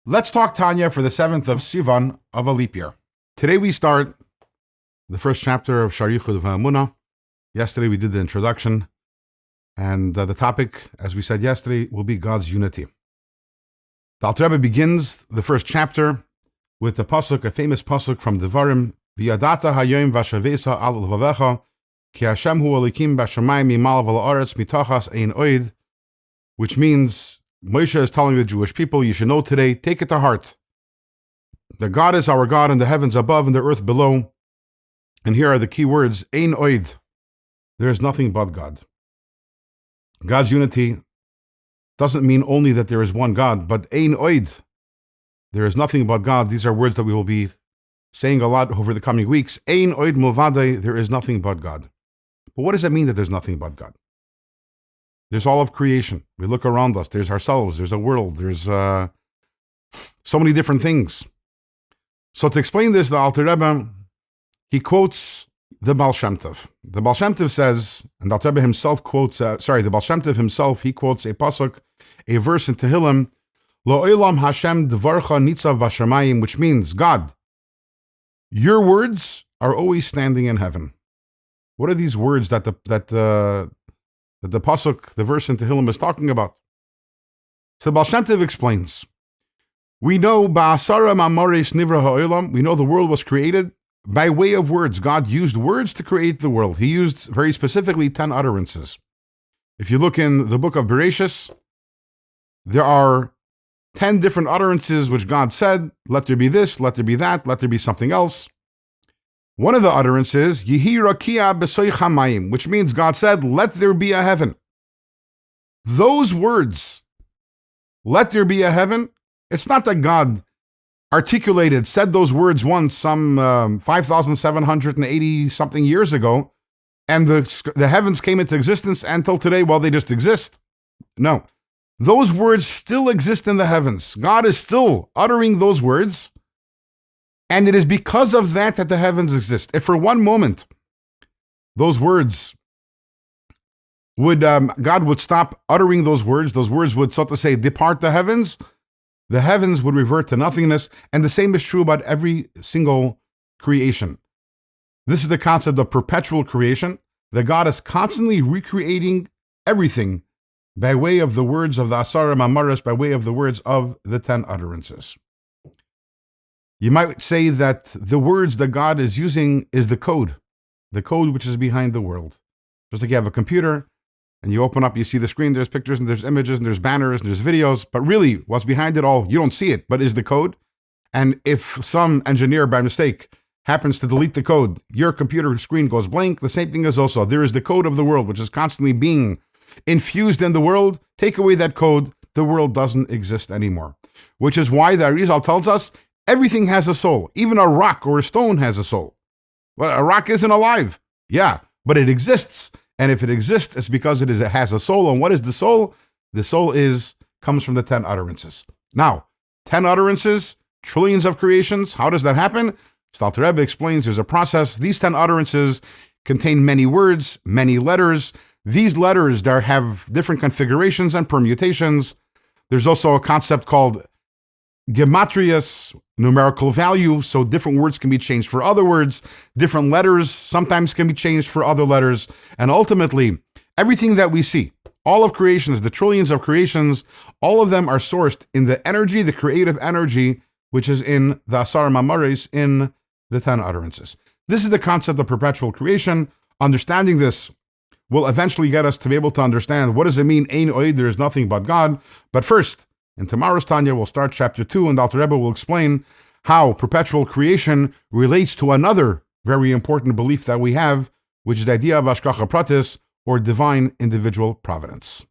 Let's talk Tanya for the 7th of Sivan of a leap year. Today we start the first chapter of Sharichud V'Amunah. Yesterday we did the introduction, and the topic, as we said yesterday, will be God's unity. The Alter Rebbe begins the first chapter with the pasuk, a famous pasuk from Devarim, V'yadata hayom v'shavesa al levavecha, ki Hashem hu elikim b'shamayim mimal v'la'aretz mitachas ein oid, which means Moshe is telling the Jewish people, you should know today, take it to heart, that God is our God in the heavens above and the earth below. And here are the key words, ein oid, there is nothing but God. God's unity doesn't mean only that there is one God, but ein oid, there is nothing but God. These are words that we will be saying a lot over the coming weeks. Ein oid mulvadei, there is nothing but God. But what does it mean that there's nothing but God? There's all of creation. We look around us. There's ourselves. There's a world. There's so many different things. So to explain this, the Alter Rebbe, he quotes the Baal Shem Tov. The Baal Shem Tov says, and the Alter Rebbe himself quotes, the Baal Shem Tov himself, he quotes a pasuk, a verse in Tehillim, Lo olam Hashem dvarcha nitzav b'shamayim, which means, God, your words are always standing in heaven. What are these words that the pasuk, the verse in Tehillim, is talking about? So Baal Shem Tov explains, we know ba'asara ma'amaris nivra ha'olam, we know the world was created by way of words. God used words to create the world. He used very specifically 10 utterances. If you look in the book of Bereshis, there are 10 different utterances which God said, let there be this, let there be that, let there be something else. One of the utterances, Yehi rakia b'soich hamayim, which means God said, let there be a heaven. Those words, let there be a heaven, it's not that God articulated, said those words once some 5,780 something years ago, and the heavens came into existence until today, well, they just exist. No. Those words still exist in the heavens. God is still uttering those words, and it is because of that that the heavens exist. If for one moment those words would, God would stop uttering those words would, so to say, depart the heavens would revert to nothingness, and the same is true about every single creation. This is the concept of perpetual creation, that God is constantly recreating everything by way of the words of the Asara Mamaras, by way of the words of the 10 utterances. You might say that the words that God is using is the code which is behind the world. Just like you have a computer, and you open up, you see the screen, there's pictures, and there's images, and there's banners, and there's videos, but really, what's behind it all, you don't see it, but is the code. And if some engineer, by mistake, happens to delete the code, your computer screen goes blank. The same thing is also, there is the code of the world, which is constantly being infused in the world. Take away that code, the world doesn't exist anymore. Which is why the Arizal tells us, everything has a soul. Even a rock or a stone has a soul. Well, a rock isn't alive. Yeah, but it exists. And if it exists, it's because it has a soul. And what is the soul? The soul comes from the 10 utterances. Now, 10 utterances, trillions of creations. How does that happen? So Alter Rebbe explains there's a process. These 10 utterances contain many words, many letters. These letters there have different configurations and permutations. There's also a concept called gematrias, numerical value, so different words can be changed for other words. Different letters sometimes can be changed for other letters. And ultimately, everything that we see, all of creations, the trillions of creations, all of them are sourced in the energy, the creative energy, which is in the Asar Mamares, in the 10 utterances. This is the concept of perpetual creation. Understanding this will eventually get us to be able to understand what does it mean, Ein Oid, there is nothing but God. But first, in tomorrow's Tanya, we'll start chapter 2, and Alter Rebbe will explain how perpetual creation relates to another very important belief that we have, which is the idea of Hashgacha Pratis, or divine individual providence.